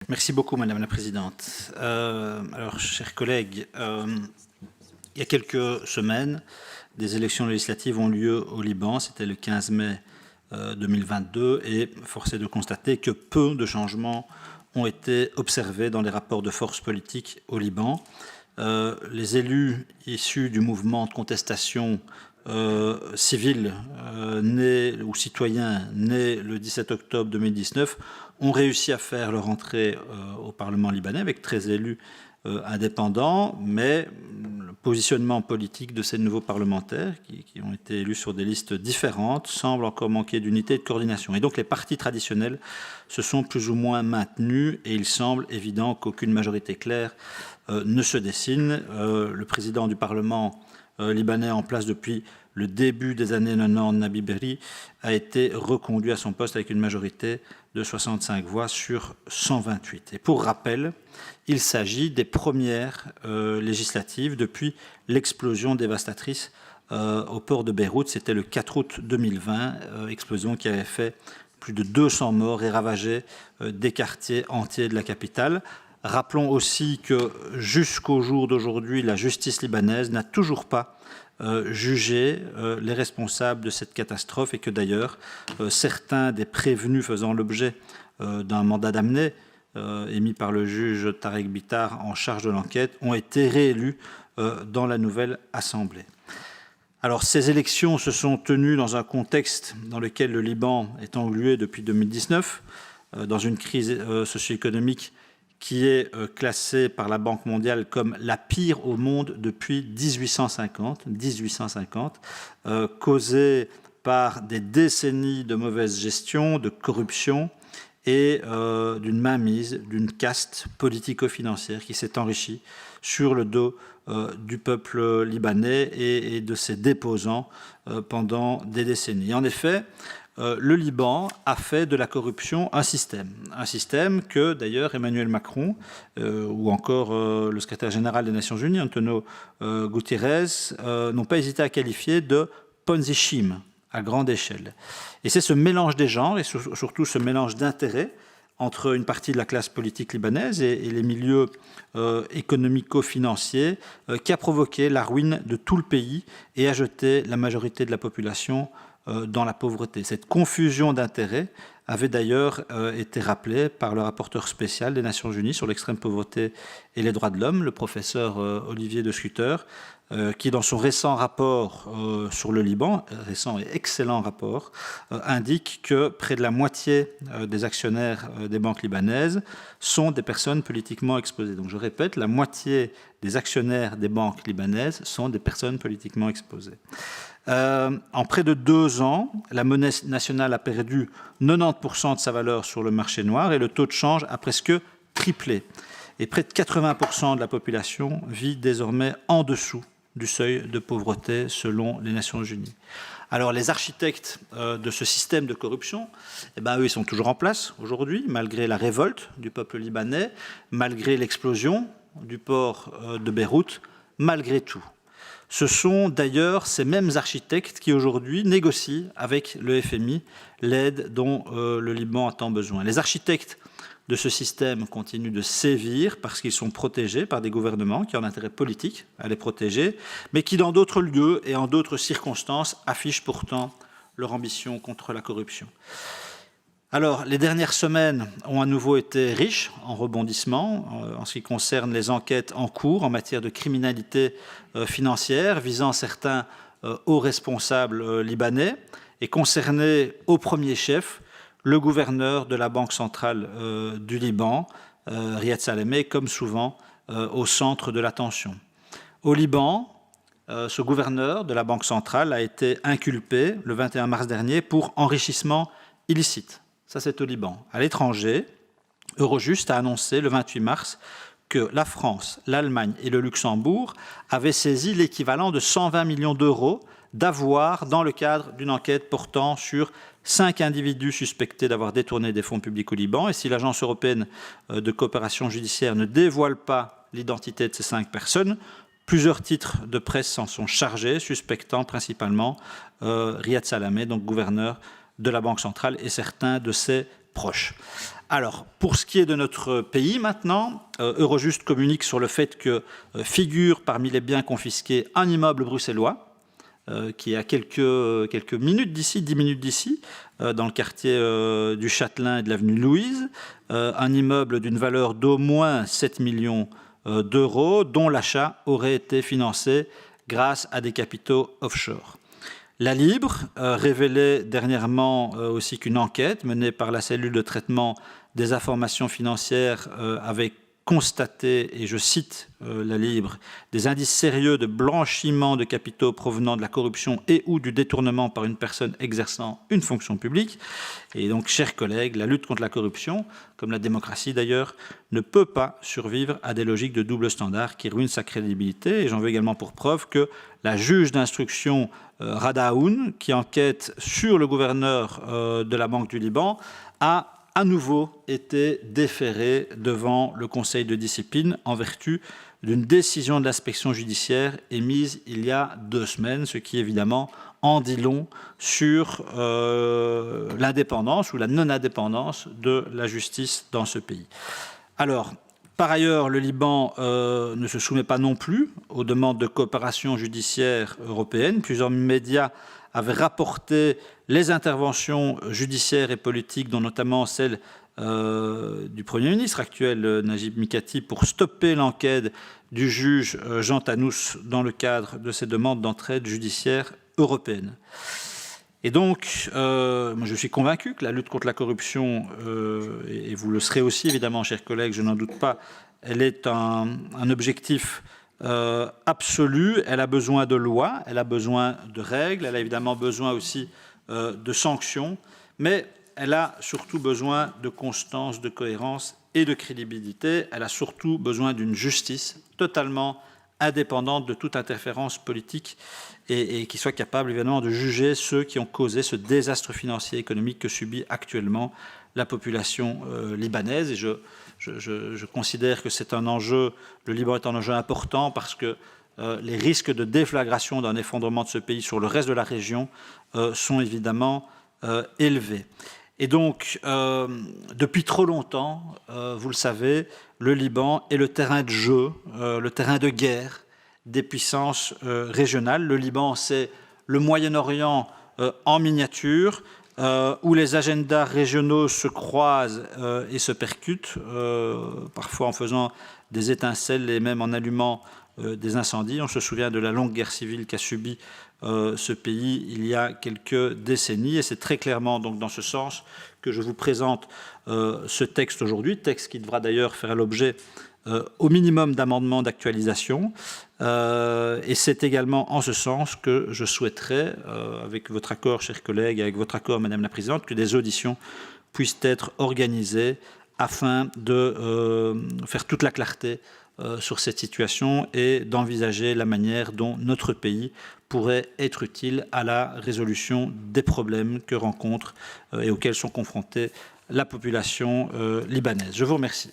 Merci beaucoup, Madame la Présidente. Alors, chers collègues, il y a quelques semaines, des élections législatives ont lieu au Liban. C'était le 15 mai 2022 et force est de constater que peu de changements ont été observés dans les rapports de force politique au Liban. Les élus issus du mouvement de contestation civil ou citoyen né le 17 octobre 2019 ont réussi à faire leur entrée au Parlement libanais avec 13 élus indépendants, mais le positionnement politique de ces nouveaux parlementaires qui ont été élus sur des listes différentes semble encore manquer d'unité et de coordination. Et donc les partis traditionnels se sont plus ou moins maintenus et il semble évident qu'aucune majorité claire ne se dessine. Le président du Parlement libanais en place depuis le début des années 90, Nabi Berri, a été reconduit à son poste avec une majorité de 65 voix sur 128. Et pour rappel, il s'agit des premières législatives depuis l'explosion dévastatrice au port de Beyrouth. C'était le 4 août 2020, explosion qui avait fait plus de 200 morts et ravagé des quartiers entiers de la capitale. Rappelons aussi que jusqu'au jour d'aujourd'hui, la justice libanaise n'a toujours pas jugé les responsables de cette catastrophe et que d'ailleurs certains des prévenus faisant l'objet d'un mandat d'amener émis par le juge Tarek Bitar en charge de l'enquête ont été réélus dans la nouvelle Assemblée. Alors ces élections se sont tenues dans un contexte dans lequel le Liban est englué depuis 2019 dans une crise socio-économique qui est classée par la Banque mondiale comme la pire au monde depuis 1850, causée par des décennies de mauvaise gestion, de corruption et d'une mainmise d'une caste politico-financière qui s'est enrichie sur le dos du peuple libanais et de ses déposants pendant des décennies. En effet, le Liban a fait de la corruption un système que d'ailleurs Emmanuel Macron ou encore le secrétaire général des Nations Unies, Antonio Guterres, n'ont pas hésité à qualifier de Ponzi scheme à grande échelle. Et c'est ce mélange des genres et surtout ce mélange d'intérêts entre une partie de la classe politique libanaise et les milieux économico-financiers qui a provoqué la ruine de tout le pays et a jeté la majorité de la population dans la pauvreté. Cette confusion d'intérêts avait d'ailleurs été rappelée par le rapporteur spécial des Nations Unies sur l'extrême pauvreté et les droits de l'homme, le professeur Olivier de Schutter, qui dans son récent rapport sur le Liban, récent et excellent rapport, indique que près de la moitié des actionnaires des banques libanaises sont des personnes politiquement exposées. Donc je répète, la moitié des actionnaires des banques libanaises sont des personnes politiquement exposées. En près de 2 ans, la monnaie nationale a perdu 90% de sa valeur sur le marché noir et le taux de change a presque triplé. Et près de 80% de la population vit désormais en dessous du seuil de pauvreté selon les Nations Unies. Alors les architectes de ce système de corruption, eux, ils sont toujours en place aujourd'hui, malgré la révolte du peuple libanais, malgré l'explosion du port de Beyrouth, malgré tout. Ce sont d'ailleurs ces mêmes architectes qui aujourd'hui négocient avec le FMI l'aide dont le Liban a tant besoin. Les architectes de ce système continuent de sévir parce qu'ils sont protégés par des gouvernements qui ont intérêt politique à les protéger, mais qui dans d'autres lieux et en d'autres circonstances affichent pourtant leur ambition contre la corruption. Alors, les dernières semaines ont à nouveau été riches en rebondissements en ce qui concerne les enquêtes en cours en matière de criminalité financière visant certains hauts responsables libanais et concernés au premier chef le gouverneur de la Banque centrale du Liban, Riyad Salameh, comme souvent au centre de l'attention. Au Liban, ce gouverneur de la Banque centrale a été inculpé le 21 mars dernier pour enrichissement illicite. Ça, c'est au Liban. À l'étranger, Eurojust a annoncé le 28 mars que la France, l'Allemagne et le Luxembourg avaient saisi l'équivalent de 120 millions d'euros d'avoirs dans le cadre d'une enquête portant sur 5 individus suspectés d'avoir détourné des fonds publics au Liban. Et si l'Agence européenne de coopération judiciaire ne dévoile pas l'identité de ces 5 personnes, plusieurs titres de presse s'en sont chargés, suspectant principalement Riyad Salameh, donc gouverneur de la Banque centrale, et certains de ses proches. Alors, pour ce qui est de notre pays maintenant, Eurojust communique sur le fait que figure parmi les biens confisqués un immeuble bruxellois, qui est à quelques minutes d'ici, 10 minutes d'ici, dans le quartier du Châtelain et de l'avenue Louise, un immeuble d'une valeur d'au moins 7 millions d'euros, dont l'achat aurait été financé grâce à des capitaux offshore. La Libre révélait dernièrement aussi qu'une enquête menée par la cellule de traitement des informations financières avait constaté, et je cite la Libre, des indices sérieux de blanchiment de capitaux provenant de la corruption et ou du détournement par une personne exerçant une fonction publique. Et donc, chers collègues, la lutte contre la corruption, comme la démocratie d'ailleurs, ne peut pas survivre à des logiques de double standard qui ruinent sa crédibilité. Et j'en veux également pour preuve que la juge d'instruction Rada Haoun, qui enquête sur le gouverneur de la Banque du Liban, a à nouveau été déféré devant le Conseil de discipline en vertu d'une décision de l'inspection judiciaire émise il y a 2 semaines, ce qui évidemment en dit long sur l'indépendance ou la non-indépendance de la justice dans ce pays. Alors, par ailleurs, le Liban ne se soumet pas non plus aux demandes de coopération judiciaire européenne. Plusieurs médias avaient rapporté les interventions judiciaires et politiques, dont notamment celle du Premier ministre actuel, Najib Mikati, pour stopper l'enquête du juge Jean Tanous dans le cadre de ces demandes d'entraide judiciaire européenne. Et donc, moi je suis convaincu que la lutte contre la corruption, et vous le serez aussi évidemment, chers collègues, je n'en doute pas, elle est un objectif absolu. Elle a besoin de lois, elle a besoin de règles, elle a évidemment besoin aussi de sanctions, mais elle a surtout besoin de constance, de cohérence et de crédibilité. Elle a surtout besoin d'une justice totalement indépendante de toute interférence politique et qui soit capable évidemment de juger ceux qui ont causé ce désastre financier et économique que subit actuellement la population libanaise. Et je considère que c'est un enjeu, le Liban est un enjeu important parce que les risques de déflagration d'un effondrement de ce pays sur le reste de la région sont évidemment élevés. Et donc, depuis trop longtemps, vous le savez, le Liban est le terrain de jeu, le terrain de guerre des puissances régionales. Le Liban, c'est le Moyen-Orient en miniature, où les agendas régionaux se croisent et se percutent, parfois en faisant des étincelles et même en allumant des incendies. On se souvient de la longue guerre civile qu'a subie ce pays il y a quelques décennies, et c'est très clairement donc dans ce sens que je vous présente ce texte aujourd'hui, texte qui devra d'ailleurs faire l'objet au minimum d'amendements d'actualisation, et c'est également en ce sens que je souhaiterais, avec votre accord, chers collègues, avec votre accord, Madame la Présidente, que des auditions puissent être organisées afin de faire toute la clarté sur cette situation et d'envisager la manière dont notre pays pourrait être utile à la résolution des problèmes que rencontre et auxquels sont confrontées la population libanaise. Je vous remercie.